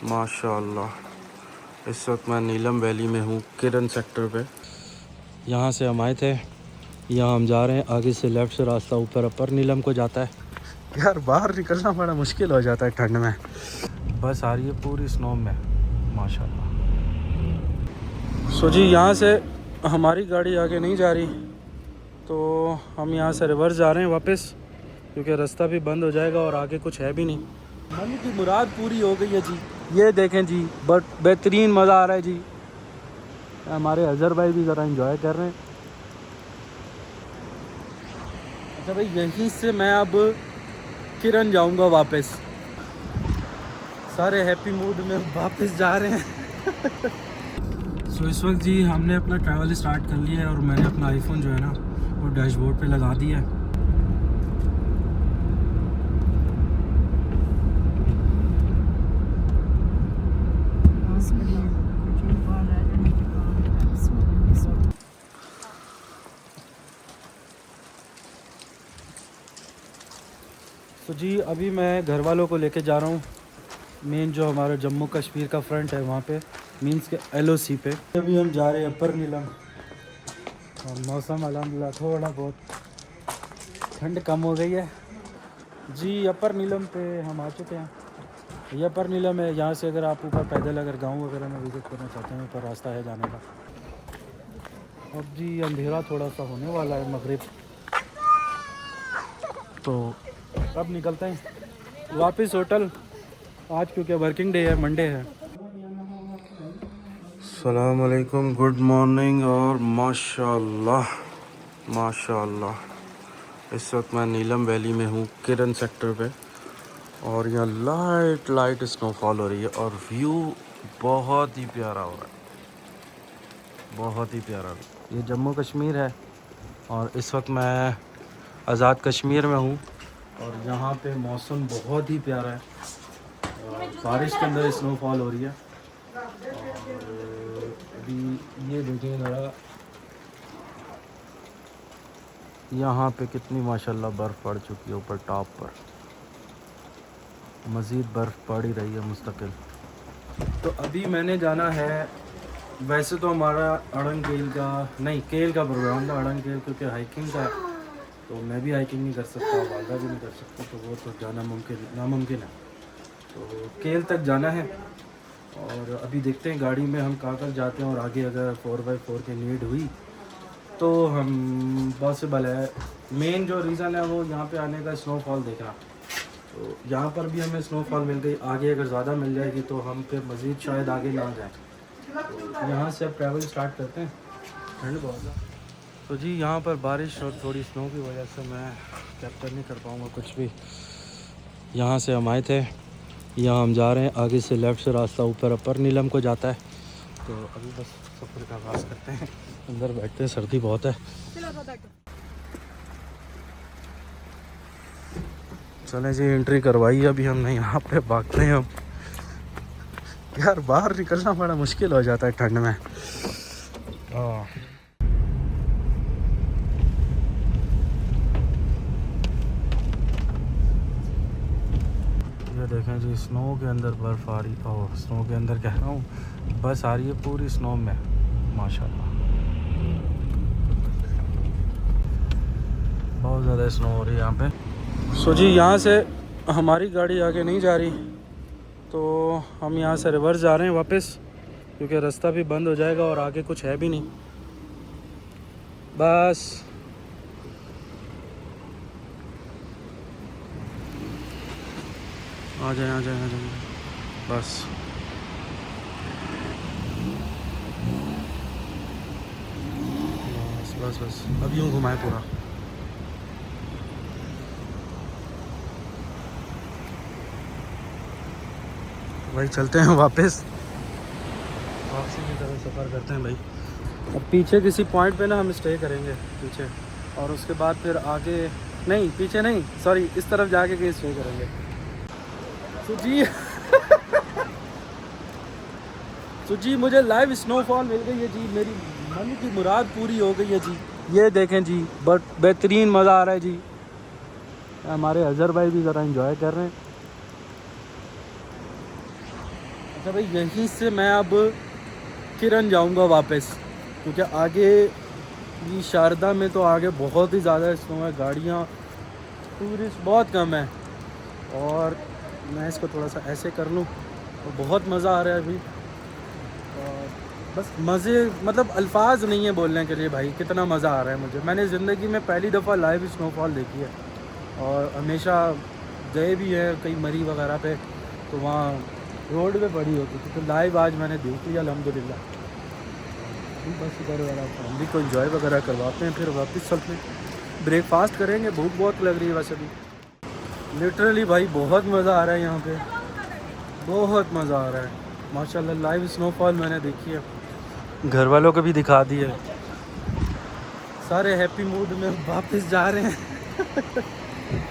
माशाल्लाह। इस वक्त मैं नीलम वैली में हूँ, किरण सेक्टर पे। यहाँ से हम आए थे, यहाँ हम जा रहे हैं। आगे से लेफ़्ट से रास्ता ऊपर अपर नीलम को जाता है। यार बाहर निकलना बड़ा मुश्किल हो जाता है ठंड में। बस आ रही है पूरी स्नो में माशाल्लाह। जी यहाँ से हमारी गाड़ी आगे नहीं जा रही, तो हम यहाँ से रिवर्स जा रहे हैं वापस, क्योंकि रास्ता भी बंद हो जाएगा और आगे कुछ है भी नहीं। मन की मुराद पूरी हो गई है जी। ये देखें जी, बट बेहतरीन मज़ा आ रहा है जी। हमारे अजहर भाई भी ज़रा एंजॉय कर रहे हैं। अच्छा भाई, यहीं से मैं अब किरण जाऊंगा वापस। सारे हैप्पी मूड में वापस जा रहे हैं। इस वक्त जी हमने अपना ट्रैवल स्टार्ट कर लिया है और मैंने अपना आईफोन जो है ना वो डैशबोर्ड पे लगा दिया है। जी अभी मैं घर वालों को लेके जा रहा हूँ मेन जो हमारा जम्मू कश्मीर का फ्रंट है वहाँ पे, मींस के LOC पे। अभी हम जा रहे हैं अपर नीलम और मौसम अल्हम्दुलिल्लाह थोड़ा बहुत ठंड कम हो गई है जी। अपर नीलम पे हम आ चुके हैं। ये अपर नीलम है। यहाँ से अगर आप ऊपर पैदल अगर गांव वगैरह में विज़िट करना चाहते हैं, ऊपर रास्ता है जाने का। अब जी अंधेरा थोड़ा सा होने वाला है मगरिब, तो अब निकलते हैं वापस होटल आज, क्योंकि वर्किंग डे है, मंडे है। अस्सलाम वालेकुम, गुड मॉर्निंग। और माशाल्लाह माशाल्लाह, इस वक्त मैं नीलम वैली में हूँ, किरण सेक्टर पे। और यहाँ लाइट स्नोफॉल हो रही है और व्यू बहुत ही प्यारा हो रहा है, बहुत ही प्यारा। ये जम्मू कश्मीर है और इस वक्त मैं आज़ाद कश्मीर में हूँ और यहाँ पे मौसम बहुत ही प्यारा है। बारिश के अंदर स्नोफॉल हो रही है। और अभी ये देखिए ज़रा यहाँ पे कितनी माशाल्लाह बर्फ़ पड़ चुकी है ऊपर टॉप पर। मज़ीद बर्फ़ पड़ ही रही है मुस्तकिल। तो अभी मैंने जाना है, वैसे तो हमारा अड़ंग केल का नहीं, केल का प्रोग्राम था। अड़ंग केल क्योंकि हाइकिंग का, तो मैं भी हाइकिंग नहीं कर सकता, वालदा भी नहीं कर सकती, तो वो तो जाना नामुमकिन है। तो केल तक जाना है और अभी देखते हैं गाड़ी में हम कहाँ कर जाते हैं। और आगे अगर 4x4 की नीड हुई तो हम पॉसिबल है। मेन जो रीज़न है वो यहाँ पे आने का स्नोफॉल देखना। तो यहाँ पर भी हमें स्नोफॉल मिल गई, आगे अगर ज़्यादा मिल जाएगी तो हम फिर मज़ीद शायद आगे ना जाएँ। तो यहाँ से अब ट्रैवल स्टार्ट करते हैं। ठंड बहुत है तो जी यहाँ पर बारिश और थोड़ी स्नो की वजह से मैं कैप्चर नहीं कर पाऊँगा कुछ भी। यहाँ से हम आए थे, यहाँ हम जा रहे हैं। आगे से लेफ़्ट से रास्ता ऊपर अपर नीलम को जाता है। तो अभी बस सफ़र का आगाज़ करते हैं, अंदर बैठते हैं, सर्दी बहुत है। चलें जी, एंट्री करवाई अभी हमने, यहाँ पे भागते हैं अब। यार बाहर निकलना बड़ा मुश्किल हो जाता है ठंड में। ये देखें जी, स्नो के अंदर बर्फ़ आ रही। ओह, स्नो के अंदर कह रहा हूँ, बस आ रही है पूरी स्नो में माशाल्लाह। बहुत ज़्यादा स्नो हो रही है यहाँ पे। जी यहाँ से हमारी गाड़ी आगे नहीं जा रही, तो हम यहाँ से रिवर्स जा रहे हैं वापस, क्योंकि रास्ता भी बंद हो जाएगा और आगे कुछ है भी नहीं। बस आ जाए बस। बस अब यूँ घुमाए पूरा। भाई चलते हैं वापस, वापसी की तरफ सफ़र करते हैं भाई। अब पीछे किसी पॉइंट पे ना हम स्टे करेंगे पीछे, और उसके बाद फिर आगे नहीं, पीछे नहीं, सॉरी, इस तरफ जाके कहीं स्टे करेंगे। तो जी मुझे लाइव स्नोफॉल मिल गई है जी, मेरी मन की मुराद पूरी हो गई है जी। ये देखें जी, बट बेहतरीन मज़ा आ रहा है जी। हमारे अजहर भाई भी ज़रा एंजॉय कर रहे हैं। अच्छा भाई, यहीं से मैं अब किरण जाऊंगा वापस, क्योंकि आगे ये शारदा में तो आगे बहुत ही ज़्यादा स्नो है, गाड़ियाँ, टूरिस्ट बहुत कम है। और मैं इसको थोड़ा सा ऐसे कर लूँ तो बहुत मज़ा आ रहा है अभी। और बस मज़े, मतलब अल्फाज नहीं है बोलने के लिए भाई, कितना मज़ा आ रहा है मुझे। मैंने ज़िंदगी में पहली दफ़ा लाइव स्नोफॉल देखी है, और हमेशा गए भी हैं कई मरी वगैरह पे, तो वहाँ रोड पे पड़ी होती थी, तो लाइव आज मैंने देख लिया अल्हम्दुलिल्लाह। बस इधर वाला फैमिली को एंजॉय वगैरह करवाते हैं, फिर वापस चलते हैं, ब्रेकफास्ट करेंगे, भूख बहुत लग रही है वैसे भी। लिटरली भाई बहुत मज़ा आ रहा है यहाँ पे, बहुत मज़ा आ रहा है माशाल्लाह। लाइव स्नोफॉल मैंने देखी है, घर वालों को भी दिखा दी है, सारे हैप्पी मूड में वापस जा रहे हैं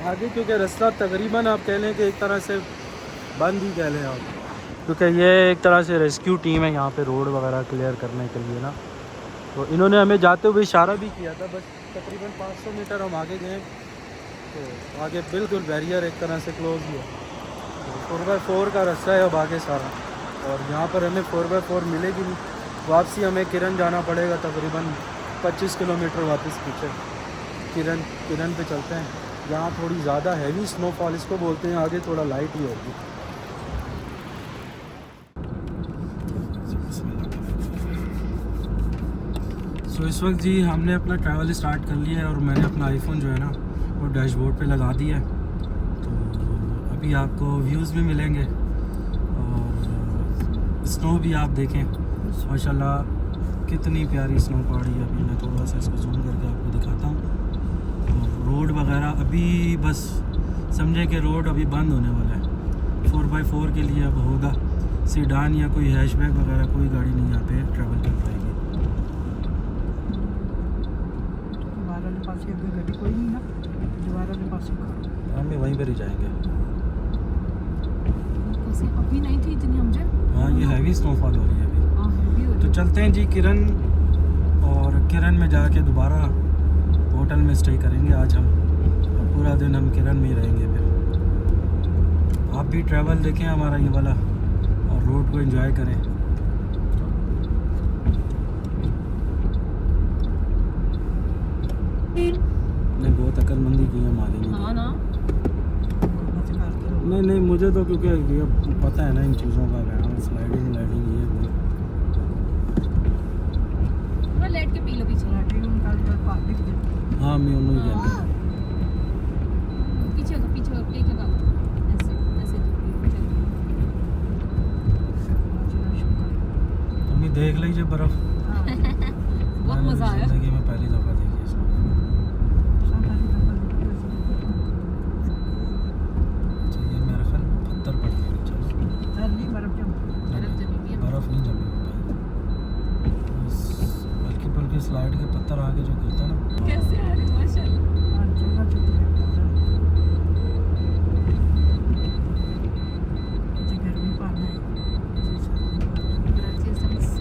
आगे, क्योंकि रास्ता तकरीबन आप कह लें कि एक तरह से बंद ही कह लें आप, क्योंकि ये एक तरह से रेस्क्यू टीम है यहाँ पे रोड वगैरह क्लियर करने के लिए ना। तो इन्होंने हमें जाते हुए इशारा भी किया था, बस तकरीबन 500 मीटर हम आगे गए तो आगे बिल्कुल बैरियर एक तरह से क्लोज ही है। तो 4x4 का रास्ता है अब आगे सारा, और यहाँ पर हमें 4x4 मिलेगी नहीं, वापसी हमें किरण जाना पड़ेगा, तकरीबन 25 किलोमीटर वापस पीछे किरण पे चलते हैं। यहाँ थोड़ी ज़्यादा हैवी स्नोफॉल इसको बोलते हैं, आगे थोड़ा लाइट ही होगी। तो इस वक्त जी हमने अपना ट्रैवल स्टार्ट कर लिया है, और मैंने अपना आईफोन जो है ना वो डैशबोर्ड पे लगा दिया है। तो अभी आपको व्यूज़ भी मिलेंगे और स्नो भी आप देखें, माशाल्लाह कितनी प्यारी स्नो पड़ी है। अभी मैं थोड़ा सा इसको जूम करके आपको दिखाता हूँ। और रोड वगैरह अभी बस समझे कि रोड अभी बंद होने वाला है, 4x4 के लिए अब होगा, सीडान या कोई हैशबैक वगैरह कोई गाड़ी नहीं यहाँ पे ट्रैवल कर पाएगी। कोई नहीं ना, दोबारा के पास हम वहीं पर ही जाएंगे। अभी नहीं थी इतनी हम जब। हाँ, ये हैवी स्नोफॉल हो रही है अभी। हाँ, हैवी हो रही है। तो चलते हैं जी किरण, और किरण में जाके दोबारा होटल में स्टे करेंगे आज हम, और पूरा दिन हम किरण में ही रहेंगे। फिर आप भी ट्रैवल देखें हमारा ये वाला, और रोड को एंजॉय करें। नहीं, बहुत अक्लमंदी की हम आगे नहीं। हाँ ना, नहीं मुझे तो क्योंकि ये पता है ना इन चीज़ों का, स्लाइडिंग ये वो लेट के पी लो पीछे। हाँ, मैं उन्होंने कहते पीछे टेक लगा ऐसे ऐसे तुम देख लीजिए बर्फ़। बहुत मजा आया। जिंदगी में पहली दफ़ा देखी इसको। ये मेरा ख्याल पत्थर पड़ गए, चलो बर्फ़ नहीं जमी बल्कि स्लाइड के पत्थर आगे जो गिरता ना। कैसे आ रही माशाल्लाह।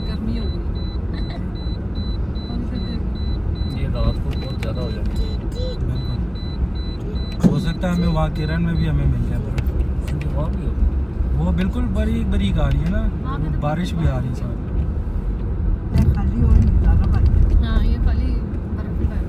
गर्मी हो गई ये रात को बहुत ज़्यादा हो जाती है। बिल्कुल हो सकता है हमें वहाँ किरण में भी हमें मिल जाए बर्फ़, वहाँ भी हो, वो बिल्कुल बारीक बारीक आ रही है ना, बारिश भी आ रही है साथ। हाँ, ये खाली बर्फ का है।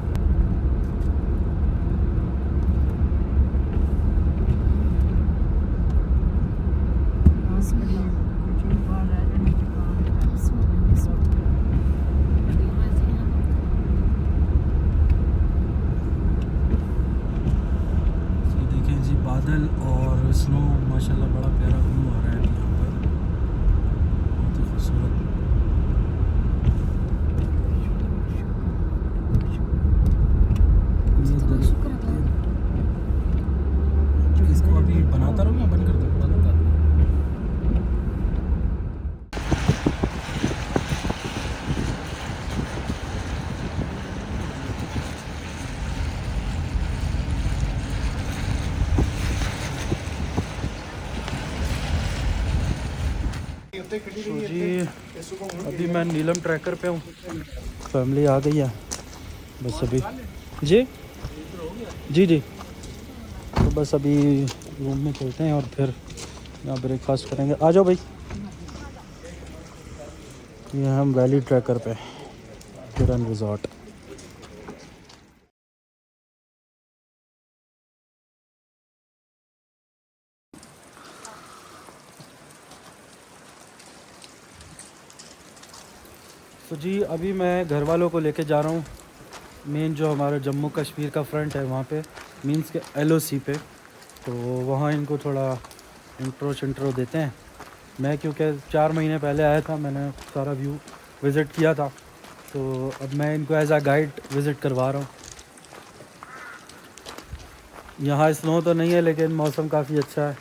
देखें जी बादल और स्नो, माशाल्लाह बड़ा प्यारा व्यू आ रहा है यहाँ पर, बहुत ही खूबसूरत। इसको अभी बनाता रहूँ या बंद कर दूँ? बंद कर दूँ। तो जी अभी मैं नीलम ट्रैकर पे हूँ, फैमिली आ गई है बस अभी। जी जी तो बस अभी रूम में चलते हैं और फिर यहाँ ब्रेकफास्ट करेंगे। आ जाओ भाई। ये हम वैली ट्रैकर पे किरण रिजॉर्ट। तो जी अभी मैं घर वालों को लेके जा रहा हूँ मेन जो हमारा जम्मू कश्मीर का फ्रंट है वहाँ पे, मींस के LOC पे। तो वहाँ इनको थोड़ा इंट्रो देते हैं। मैं क्योंकि 4 महीने पहले आया था, मैंने सारा व्यू विज़िट किया था, तो अब मैं इनको एज अ गाइड विज़िट करवा रहा हूँ। यहाँ स्नो तो नहीं है लेकिन मौसम काफ़ी अच्छा है,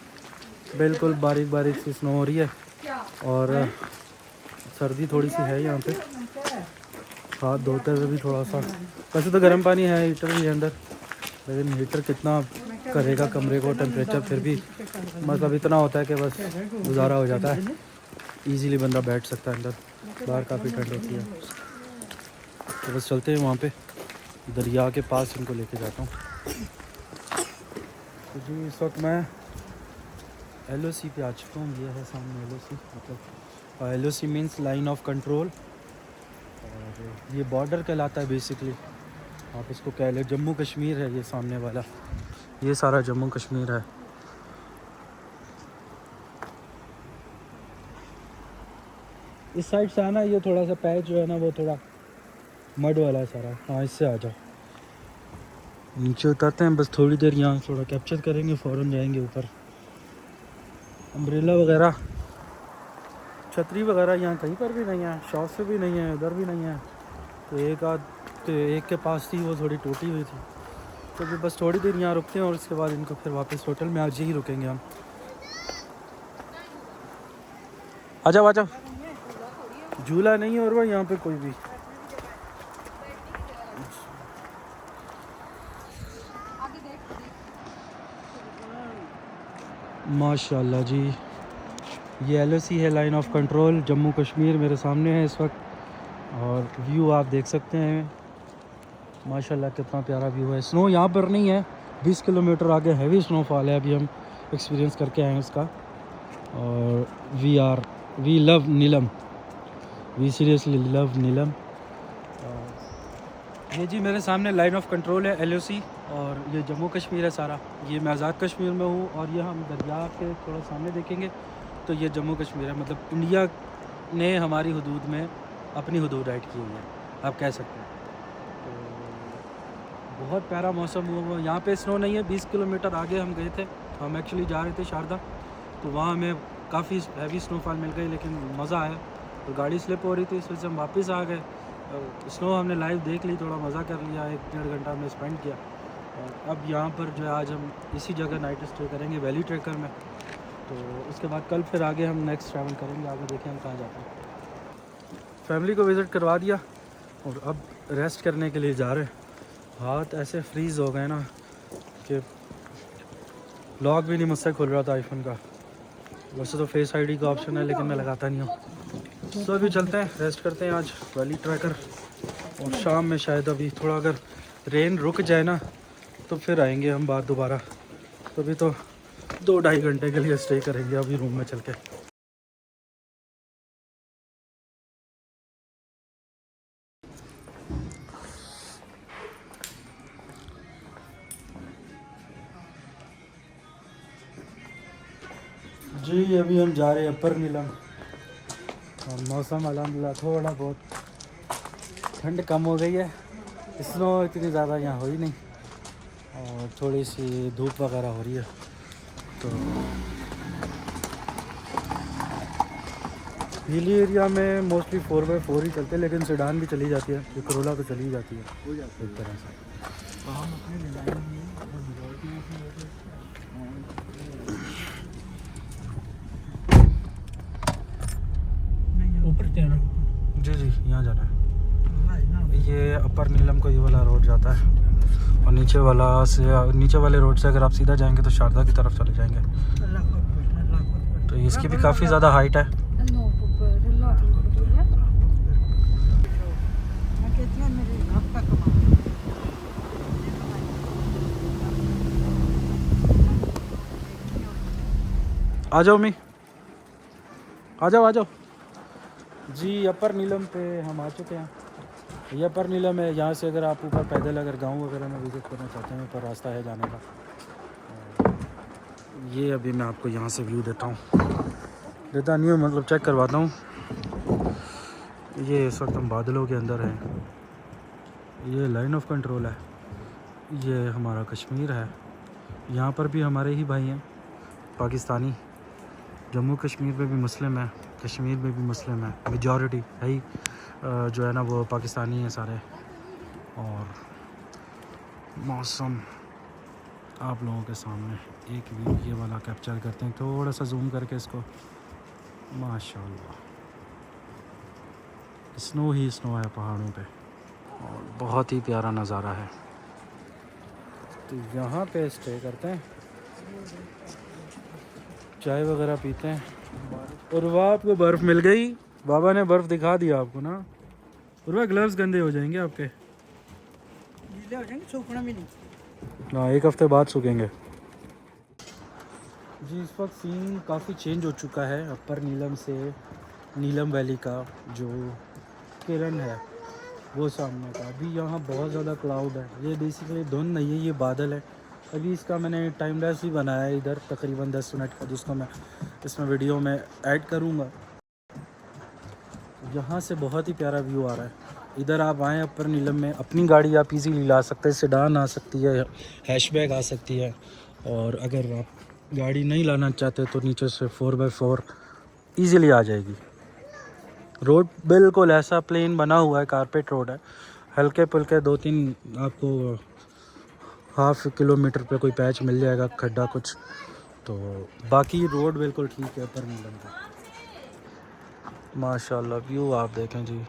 बिल्कुल बारीक बारीक सी स्नो हो रही है और सर्दी थोड़ी सी है यहाँ पे। हाथ धोते हुए भी थोड़ा सा, वैसे तो गर्म पानी है, हीटर भी है अंदर, लेकिन हीटर कितना करेगा कमरे को टेम्परेचर, फिर भी मतलब इतना होता है कि बस गुजारा हो जाता है, इजीली बंदा बैठ सकता है अंदर। बाहर काफ़ी ठंड होती है। तो बस चलते हैं वहाँ पे, दरिया के पास इनको लेके जाता हूँ। तो जी इस वक्त मैं LOC पे आ चुका हूँ। ये है सामने LOC, मतलब LOC means line of control, और ये बॉर्डर कहलाता है बेसिकली, आप इसको कह लें। जम्मू कश्मीर है ये सामने वाला, ये सारा जम्मू कश्मीर है। इस साइड से आना, ये थोड़ा सा पैच जो है ना वो थोड़ा मड वाला है सारा। हाँ इससे आ जाओ, नीचे उतरते हैं, बस थोड़ी देर यहाँ थोड़ा कैप्चर करेंगे, फ़ौरन जाएंगे ऊपर। अम्ब्रेला वगैरह, छतरी वगैरह यहाँ कहीं पर भी नहीं है, शॉप से भी नहीं है, उधर भी नहीं है। तो एक के पास थी, वो थोड़ी टूटी हुई थी। तो फिर बस थोड़ी देर यहाँ रुकते हैं और उसके बाद इनको फिर वापस होटल में आज ही रुकेंगे हम। आ जाओ आ जाओ। झूला नहीं है और वह यहाँ पे कोई भी। माशाल्लाह जी, ये LOC है, line of control Jammu Kashmir, मेरे सामने है इस वक्त, और व्यू आप देख सकते हैं। माशाल्लाह कितना प्यारा व्यू है। स्नो यहाँ पर नहीं है, 20 किलोमीटर आगे हैवी स्नोफॉल है, अभी हम एक्सपीरियंस करके आए हैं उसका। और we love Neelam, we seriously love Neelam. ये जी मेरे सामने लाइन ऑफ कंट्रोल है LOC, और ये जम्मू कश्मीर है सारा। ये मैं आज़ाद कश्मीर में हूँ, और ये हम दरिया के थोड़ा सामने देखेंगे तो ये जम्मू कश्मीर है। मतलब इंडिया ने हमारी हदूद में अपनी हदूद राइट की हुई है, आप कह सकते हैं। तो बहुत प्यारा मौसम हुआ। यहाँ पे स्नो नहीं है, 20 किलोमीटर आगे हम गए थे, हम एक्चुअली जा रहे थे शारदा, तो वहाँ हमें काफ़ी हैवी स्नोफॉल मिल गई, लेकिन मज़ा आया। तो गाड़ी स्लिप हो रही थी, इस वजह से हम वापस आ गए। स्नो हमने लाइव देख ली, थोड़ा मज़ा कर लिया, 1-1.5 घंटा हमने स्पेंड किया। और अब यहाँ पर जो है आज हम इसी जगह नाइट स्टे करेंगे वैली ट्रैकर में। तो उसके बाद कल फिर आगे हम नेक्स्ट ट्रैवल करेंगे, आगे देखें हम कहाँ जाते हैं। फैमिली को विज़िट करवा दिया और अब रेस्ट करने के लिए जा रहे हैं। हाथ ऐसे फ्रीज़ हो गए ना कि लॉक भी नहीं मुझसे खुल रहा था आईफोन का। वैसे तो फेस ID का ऑप्शन है, लेकिन मैं लगाता नहीं हूँ। तो अभी चलते हैं, रेस्ट करते हैं आज वैली ट्रैकर, और शाम में शायद अभी थोड़ा अगर रेन रुक जाए ना तो फिर आएंगे हम बाहर दोबारा। तो अभी तो 2-2.5 घंटे के लिए स्टे करेंगे अभी रूम में चल के। जी अभी हम जा रहे हैं अपर नीलम, और मौसम अलहमदिल्ला थोड़ा बहुत ठंड कम हो गई है, स्नो इतनी ज़्यादा यहाँ हो ही नहीं, और थोड़ी सी धूप वगैरह हो रही है। तो हिली एरिया में मोस्टली 4x4 ही चलते हैं, लेकिन सेडान भी चली जाती है, ये करोला तो चली जाती है एक तरह से। जी जी यहाँ जाना है। ये अपर नीलम को ये वाला रोड जाता है, और नीचे वाले रोड से अगर आप सीधा जाएंगे तो शारदा की तरफ चले जाएंगे। तो इसकी भी काफ़ी ज़्यादा हाइट है। आ जाओ मी, आ जाओ आ जाओ। जी अपर नीलम पे हम आ चुके हैं। ये अपर नीलम है। यहाँ से अगर आप ऊपर पैदल अगर गांव वगैरह में विज़िट करना चाहते हैं ऊपर रास्ता है जाने का। ये अभी मैं आपको यहाँ से व्यू देता नहीं हूँ मतलब चेक करवाता हूँ। ये इस वक्त हम बादलों के अंदर हैं। ये लाइन ऑफ कंट्रोल है। ये हमारा कश्मीर है। यहाँ पर भी हमारे ही भाई हैं पाकिस्तानी। जम्मू कश्मीर में भी मुस्लिम है, कश्मीर में भी मुस्लिम है, मेजॉरिटी है ही जो है ना वो पाकिस्तानी हैं सारे। और मौसम आप लोगों के सामने एक व्यू ये वाला कैप्चर करते हैं थोड़ा सा जूम करके इसको। माशाल्लाह स्नो ही स्नो है पहाड़ों पे और बहुत ही प्यारा नज़ारा है। तो यहाँ पे स्टे करते हैं, चाय वगैरह पीते हैं। और वह आपको बर्फ़ मिल गई, बाबा ने बर्फ़ दिखा दिया आपको ना। और वह ग्लव्स गंदे हो जाएंगे आपके, गीले हो जाएंगे, सूखना भी नहीं। हाँ 1 हफ़्ते बाद सूखेंगे। जी इस वक्त सीन काफ़ी चेंज हो चुका है। अपर नीलम से नीलम वैली का जो किरण है वो सामने का। अभी यहाँ बहुत ज़्यादा क्लाउड है। ये बेसिकली धुंध नहीं है, ये बादल है। अभी इसका मैंने टाइम लैप्स भी बनाया है इधर तकरीबन 10 मिनट का, जिसको मैं इसमें वीडियो में ऐड करूँगा। यहाँ से बहुत ही प्यारा व्यू आ रहा है। इधर आप आएँ अपर नीलम में, अपनी गाड़ी आप इजीली ला सकते हैं। सेडान आ सकती है, हैशबैग आ सकती है। और अगर आप गाड़ी नहीं लाना चाहते तो नीचे से 4x4 इजीली आ जाएगी। रोड बिल्कुल ऐसा प्लेन बना हुआ है, कारपेट रोड है। हल्के पुल्के 2-3 आपको हाफ किलोमीटर पे कोई पैच मिल जाएगा, खड्डा कुछ, तो बाकी रोड बिल्कुल ठीक है अपर नीलम का। माशाल्लाह व्यू आप देखें जी।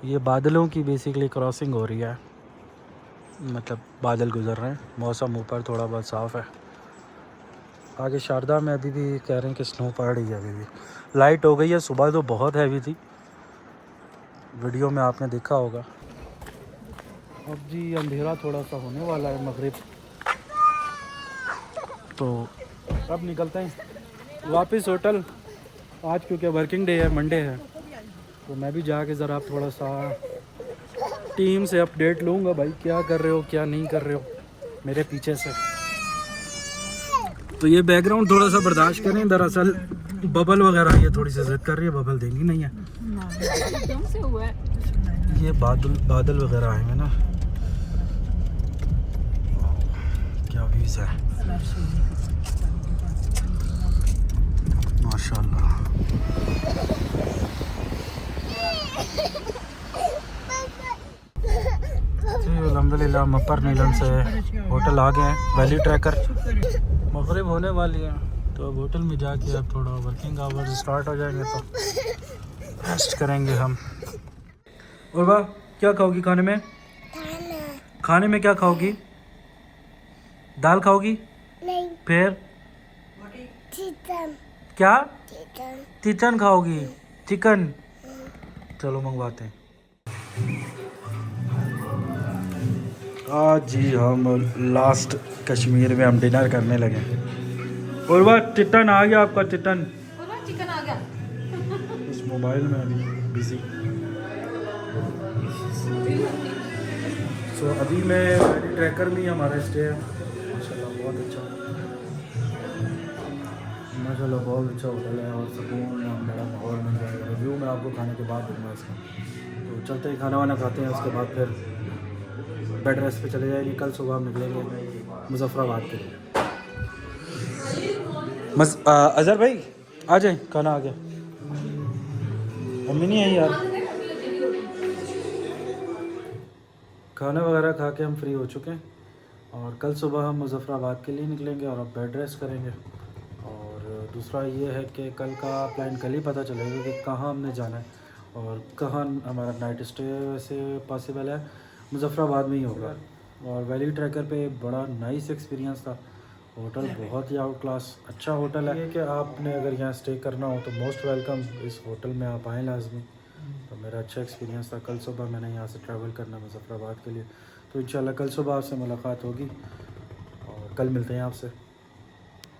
ये बादलों की बेसिकली क्रॉसिंग हो रही है, मतलब बादल गुजर रहे हैं। मौसम ऊपर थोड़ा बहुत साफ़ है। आगे शारदा में अभी भी कह रहे हैं कि स्नो पड़ रही है। अभी भी लाइट हो गई है, सुबह तो बहुत हैवी थी, वीडियो में आपने देखा होगा। अब जी अंधेरा थोड़ा सा होने वाला है, मगरिब, तो अब निकलते हैं वापस होटल आज, क्योंकि वर्किंग डे है, मंडे है। तो मैं भी जाके ज़रा थोड़ा सा टीम से अपडेट लूँगा, भाई क्या कर रहे हो क्या नहीं कर रहे हो मेरे पीछे से। तो ये बैकग्राउंड थोड़ा सा बर्दाश्त करें, दरअसल बबल वगैरह ये थोड़ी सी जिद कर रही है, बबल देनी नहीं है। एकदम से हुआ है। ये बादल वगैरह आएंगे ना, क्या व्यूज़ है माशाल्लाह। अल्हम्दुलिल्लाह हम अपर नीलम से होटल आ गए हैं, वैली ट्रैकर। मगरिब होने वाली है तो अब होटल में जाके अब थोड़ा वर्किंग आवर्स स्टार्ट हो जाएंगे तो रेस्ट करेंगे हम। और वाह क्या खाओगी खाने में? खाने में क्या खाओगी? दाल खाओगी? नहीं, फिर चिकन। क्या? चिकन। चिकन खाओगी? चिकन चलो मंगवाते हैं। आज जी हम लास्ट कश्मीर में हम डिनर करने लगे। और वह चिकन आ गया आपका, चिकन चिकन आ गया। उस मोबाइल में अभी बिजी। सो अभी मैं वैली ट्रैकर में ही हमारा स्टे है। माशाल्लाह बहुत अच्छा, माशाल्लाह बहुत अच्छा होटल है और सुकून बड़ा माहौल मिल जाएगा। रिव्यू मैं आपको खाने के बाद दूँगा इसका। तो चलते ही खाना वाना खाते हैं, उसके बाद फिर बेड रेस्ट पे चले जाएंगे। कल सुबह हम निकलेंगे मुजफ्फराबाद के लिए। अज़हर भाई आ जाए, खाना आ गया। मम्मी नहीं आई यार। खाना वगैरह खा के हम फ्री हो चुके हैं और कल सुबह हम मुजफ्फराबाद के लिए निकलेंगे और अब बेड रेस्ट करेंगे। और दूसरा ये है कि कल का प्लान कल ही पता चलेगा कि कहाँ हमने जाना है और कहाँ हमारा नाइट स्टे वैसे पॉसिबल है, मुजफ्फराबाद में ही होगा। और वैली ट्रैकर पे बड़ा नाइस एक्सपीरियंस था। होटल बहुत ही आउट क्लास अच्छा होटल है कि आपने अगर यहाँ स्टे करना हो तो मोस्ट वेलकम, इस होटल में आप आएँ लाजमी। तो मेरा अच्छा एक्सपीरियंस था। कल सुबह मैंने यहाँ से ट्रैवल करना मुजफ्फराबाद के लिए, तो इंशाल्लाह कल सुबह आपसे मुलाकात होगी और कल मिलते हैं आपसे।